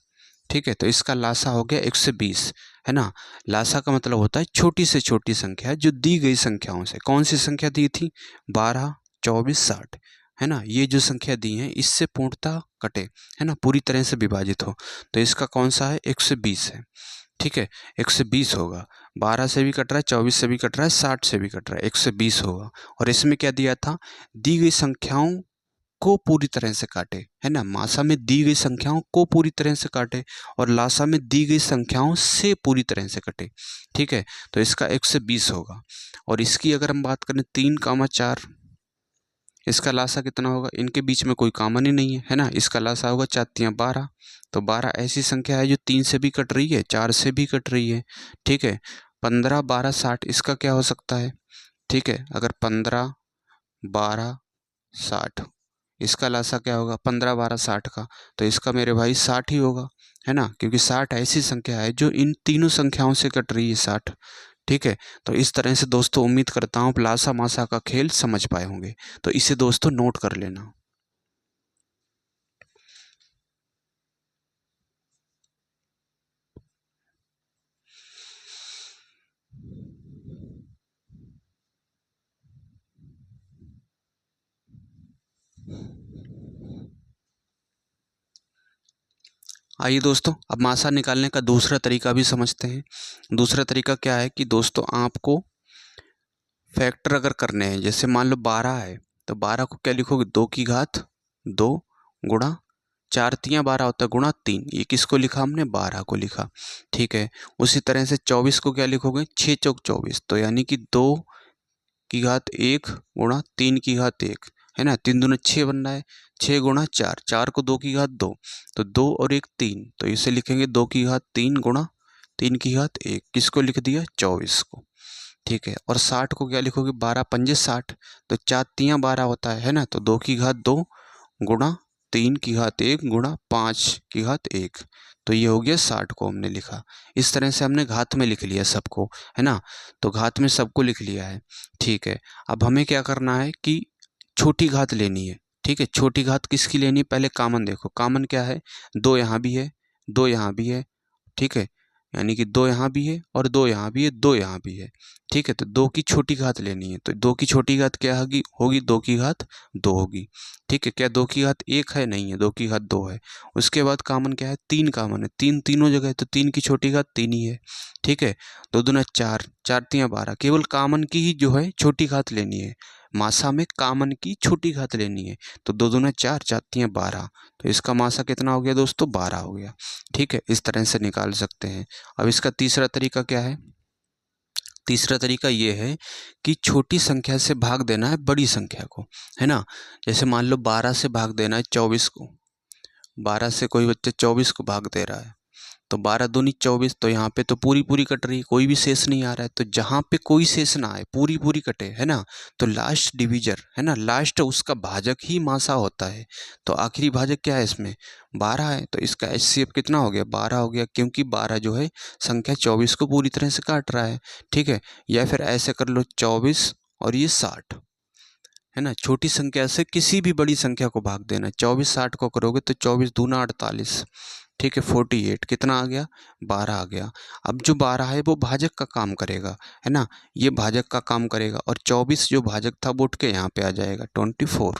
ठीक है, तो इसका लासा हो गया 120, है ना। लासा का मतलब होता है छोटी से छोटी संख्या जो दी गई संख्याओं से, कौन सी संख्या दी थी, 12 24 60, है ना, ये जो संख्या दी है इससे पूर्णतः कटे, है ना, पूरी तरह से विभाजित हो, तो इसका कौन सा है, 120 है। ठीक है, 120 होगा, 12 से भी कट रहा है, 24 से भी कट रहा है, 60 से भी कट रहा है, 120 होगा। और इसमें क्या दिया था, दी गई संख्याओं को पूरी तरह से काटे, है ना, मासा में दी गई संख्याओं को पूरी तरह से काटे और लासा में दी गई संख्याओं से पूरी तरह से कटे। ठीक है, तो इसका 120 होगा। और इसकी अगर हम बात करें 3, 4, इसका लासा कितना होगा, इनके बीच में कोई कॉमन ही नहीं है ना, इसका लासा होगा 4×3 12। तो 12 ऐसी संख्या है जो 3 से भी कट रही है, 4 से भी कट रही है। ठीक है, 15 12 60, इसका क्या हो सकता है। ठीक है, अगर 15 12 60, इसका लासा क्या होगा 15 12 60 का, तो इसका मेरे भाई 60 ही होगा, है ना, क्योंकि 60 ऐसी संख्या है जो इन तीनों संख्याओं से कट रही है 60। ठीक है, तो इस तरह से दोस्तों उम्मीद करता हूँ लासा मासा का खेल समझ पाए होंगे, तो इसे दोस्तों नोट कर लेना। आइए दोस्तों, अब मासा निकालने का दूसरा तरीका भी समझते हैं। दूसरा तरीका क्या है कि दोस्तों आपको फैक्टर अगर करने हैं, जैसे मान लो 12 है, तो 12 को क्या लिखोगे, 2 की घात 2 गुणा 4×3 12 होता है गुणा 3, ये किसको लिखा हमने, 12 को लिखा। ठीक है, उसी तरह से 24 को क्या लिखोगे, 6×4 = 24, तो यानी कि 2 की घात 1 गुणा 3 की घात 1, है ना, 3 दूना 6 बन रहा है, 6 गुणा 4, 4 को 2 की घात 2, तो 2 और 1 3, तो इसे लिखेंगे 2 की घात 3 गुणा 3 की घात 1, किसको लिख दिया, 24 को। ठीक है, और 60 को क्या लिखोगे, 12×5 = 60, तो 4×3 12 होता है ना, तो 2 की घात 2 गुणा 3 की घात 1 गुणा 5 की घात 1, तो ये हो गया 60 को हमने लिखा। इस तरह से हमने घात में लिख लिया सबको, है ना, तो घात में सबको लिख लिया है। ठीक है, अब हमें क्या करना है कि छोटी घात लेनी है, ठीक है, छोटी घात किसकी लेनी है, पहले कॉमन देखो, कॉमन क्या है, 2 यहाँ भी है, 2 यहाँ भी है, ठीक है, यानी कि 2 यहाँ भी है और 2 यहाँ भी है, 2 यहाँ भी है, ठीक है। तो 2 की छोटी घात लेनी है, तो 2 की छोटी घात क्या होगी 2 की घात 2 होगी, ठीक है। क्या 2 की घात 1 है, नहीं है, 2 की घात 2 है। उसके बाद कॉमन क्या है, 3 कॉमन है, 3 तीनों जगह है, तो 3 की छोटी घात 3 ही है, ठीक है। 2 दूना 4, 4 तियाँ 12, केवल कॉमन की ही जो है छोटी घात लेनी है, मासा में कॉमन की छोटी घात लेनी है। तो 2 दूना 4, 4 तियाँ 12, तो इसका मासा कितना हो गया दोस्तों, 12 हो गया, ठीक है। इस तरह से निकाल सकते हैं। अब इसका तीसरा तरीका क्या है, तीसरा तरीका ये है कि छोटी संख्या से भाग देना है बड़ी संख्या को, है ना। जैसे मान लो 12 से भाग देना है 24 को, 12 से कोई बच्चा 24 को भाग दे रहा है, तो 12 दूनी 24, तो यहाँ पे तो पूरी पूरी कट रही है, कोई भी शेष नहीं आ रहा है। तो जहाँ पे कोई शेष ना आए, पूरी पूरी कटे, है ना, तो लास्ट डिविजर, है ना, लास्ट उसका भाजक ही मासा होता है। तो आखिरी भाजक क्या है इसमें, 12 है, तो इसका HCF कितना हो गया, 12 हो गया, क्योंकि 12 जो है संख्या 24 को पूरी तरह से काट रहा है, ठीक है। या फिर ऐसे कर लो 24 और ये 60, है ना, छोटी संख्या से किसी भी बड़ी संख्या को भाग देना, 24 60 को करोगे तो 24 दूना 48, ठीक है, 48 कितना आ गया, 12 आ गया। अब जो 12 है वो भाजक का काम करेगा, है ना, ये भाजक का काम करेगा, और 24 जो भाजक था वो उठ के यहाँ पे आ जाएगा 24,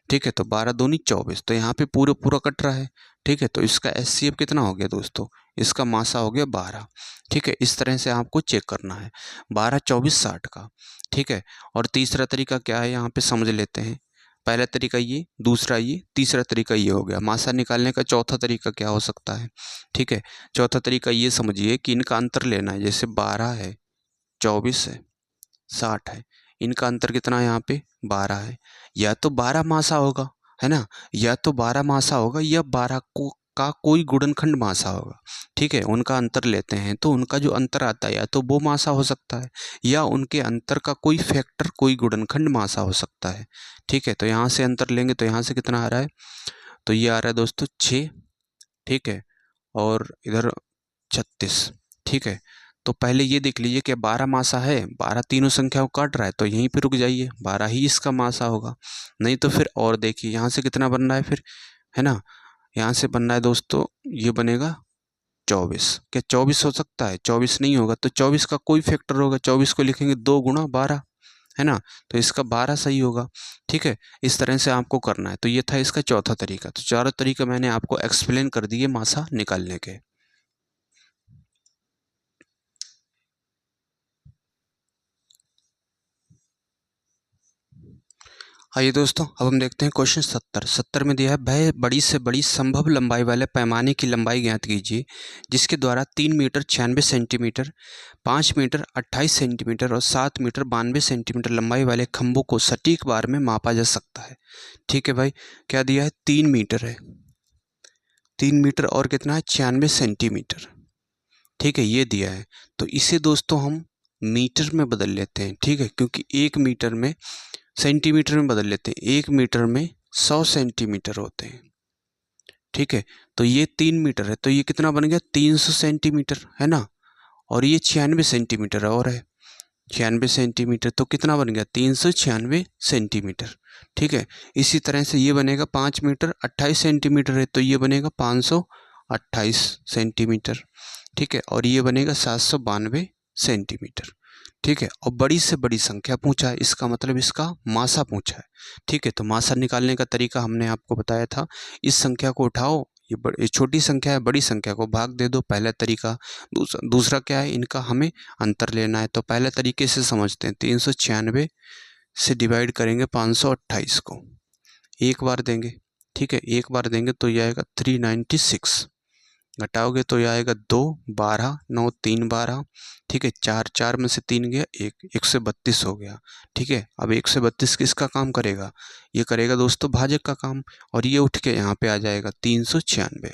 ठीक है। तो 12 दूनी 24, तो यहाँ पे पूरा पूरा कट रहा है, ठीक है। तो इसका HCF कितना हो गया दोस्तों, इसका मासा हो गया 12, ठीक है। इस तरह से आपको चेक करना है 12 24 60 का, ठीक है। और तीसरा तरीका क्या है यहाँ पे समझ लेते हैं। पहला तरीका ये, दूसरा ये, तीसरा तरीका ये हो गया। मासा निकालने का चौथा तरीका क्या हो सकता है, ठीक है। चौथा तरीका ये समझिए कि इनका अंतर लेना है, जैसे 12 है, 24 है, 60 है, इनका अंतर कितना है यहाँ पे, 12 है। या तो 12 मासा होगा, है ना, या तो 12 मासा होगा, या 12 को का कोई गुणनखंड मासा होगा, ठीक है। उनका अंतर लेते हैं तो उनका जो अंतर आता है या तो वो मासा हो सकता है, या उनके अंतर का कोई फैक्टर, कोई गुणनखंड मासा हो सकता है, ठीक है। तो यहाँ से अंतर लेंगे तो यहाँ से कितना आ रहा है, तो ये आ रहा है दोस्तों 6, ठीक है, और इधर 36, ठीक है। तो पहले ये देख लीजिए कि 12 मासा है, 12 तीनों संख्याओं को काट रहा है, तो यहीं पे रुक जाइए, 12 ही इसका मासा होगा। नहीं तो फिर और देखिए यहाँ से कितना बन रहा है फिर, है ना, यहाँ से बन रहा है दोस्तों, ये बनेगा 24। क्या 24 हो सकता है, 24 नहीं होगा, तो 24 का कोई फैक्टर होगा, 24 को लिखेंगे 2 गुणा 12, है ना, तो इसका 12 सही होगा, ठीक है। इस तरह से आपको करना है। तो ये था इसका चौथा तरीका। तो चारों तरीके मैंने आपको एक्सप्लेन कर दिए मासा निकालने के। आइए दोस्तों, अब हम देखते हैं क्वेश्चन 70 में दिया है, वह बड़ी से बड़ी संभव लंबाई वाले पैमाने की लंबाई ज्ञात कीजिए जिसके द्वारा 3 मीटर 96 सेंटीमीटर, 5 मीटर 28 सेंटीमीटर और 7 मीटर 92 सेंटीमीटर लंबाई वाले खंभों को सटीक बार में मापा जा सकता है। ठीक है भाई, क्या दिया है, 3 मीटर है, 3 मीटर और कितना है, 96 सेंटीमीटर, ठीक है, ये दिया है। तो इसे दोस्तों हम मीटर में बदल लेते हैं, ठीक है, क्योंकि 1 मीटर में, सेंटीमीटर में बदल लेते हैं, 1 मीटर में 100 सेंटीमीटर होते हैं, ठीक है। तो ये 3 मीटर है, तो ये कितना बन गया, 300 सेंटीमीटर, है ना, और ये 96 सेंटीमीटर और है, 96 सेंटीमीटर, तो कितना बन गया, 396 सेंटीमीटर, ठीक है। इसी तरह से ये बनेगा 5 मीटर 28 सेंटीमीटर है, तो ये बनेगा 528 सेंटीमीटर, ठीक है, और ये बनेगा 792 सेंटीमीटर, ठीक है। और बड़ी से बड़ी संख्या पूछा है, इसका मतलब इसका मासा पूछा है, ठीक है। तो मासा निकालने का तरीका हमने आपको बताया था, इस संख्या को उठाओ, ये छोटी संख्या है, बड़ी संख्या को भाग दे दो, पहला तरीका। दूसरा क्या है, इनका हमें अंतर लेना है। तो पहले तरीके से समझते हैं, 396 से डिवाइड करेंगे 528 को, एक बार देंगे, ठीक है, एक बार देंगे तो ये आएगा 396, घटाओगे तो ये आएगा 2, 12, 9, 3, 12, ठीक है, 4, 4 में से 3 गया, 132 हो गया, ठीक है। अब 132 किसका काम करेगा, ये करेगा दोस्तों भाजक का काम, और ये उठ के यहाँ पे आ जाएगा 396।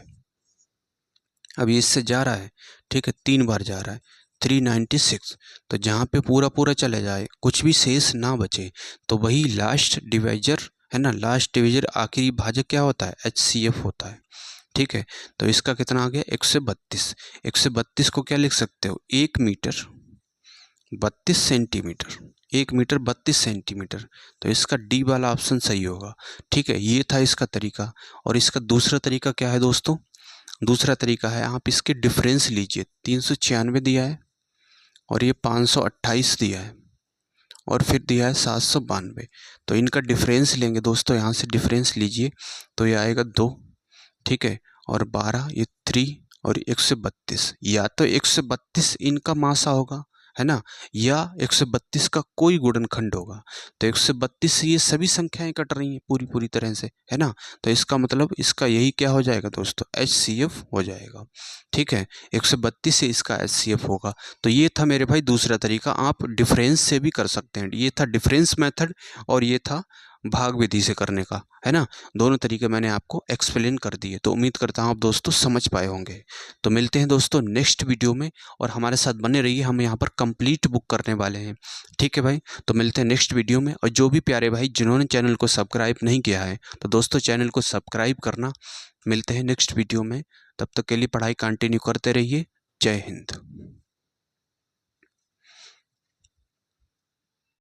अब ये इससे जा रहा है, ठीक है, 3 बार जा रहा है, 396, तो जहाँ पे पूरा पूरा चले जाए, कुछ भी शेष ना बचे, तो वही लास्ट डिवाइजर, है ना, लास्ट डिविजर आखिरी भाजक क्या होता है, HCF होता है, ठीक है। तो इसका कितना आ गया, 132। 132 को क्या लिख सकते हो, 1 मीटर 32 सेंटीमीटर, 1 मीटर 32 सेंटीमीटर। तो इसका डी वाला ऑप्शन सही होगा। ठीक है, ये था इसका तरीका। और इसका दूसरा तरीका क्या है दोस्तों? दूसरा तरीका है आप इसके डिफरेंस लीजिए। 396 दिया है और ये 528 दिया है और फिर दिया है 792। तो इनका डिफरेंस लेंगे दोस्तों, यहाँ से डिफरेंस लीजिए तो ये आएगा 2। ठीक है, और 12 ये 3 और 132। या तो 132 इनका मासा होगा, है ना, या 132 का कोई गुणनखंड होगा। तो 132 से ये सभी संख्याएं कट रही हैं पूरी तरह से, है ना। तो इसका मतलब इसका यही क्या हो जाएगा दोस्तों? HCF हो जाएगा। ठीक है, 132 से इसका HCF होगा। तो ये था मेरे भाई दूसरा तरीका, आप डिफरेंस से भी कर सकते हैं। ये था डिफरेंस मेथड और ये था भाग विधि से करने का, है ना। दोनों तरीके मैंने आपको एक्सप्लेन कर दिए। तो उम्मीद करता हूँ आप दोस्तों समझ पाए होंगे। तो मिलते हैं दोस्तों नेक्स्ट वीडियो में और हमारे साथ बने रहिए, हम यहाँ पर कंप्लीट बुक करने वाले हैं। ठीक है भाई, तो मिलते हैं नेक्स्ट वीडियो में। और जो भी प्यारे भाई जिन्होंने चैनल को सब्सक्राइब नहीं किया है तो दोस्तों चैनल को सब्सक्राइब करना। मिलते हैं नेक्स्ट वीडियो में, तब तक के लिए पढ़ाई कंटिन्यू करते रहिए। जय हिंद।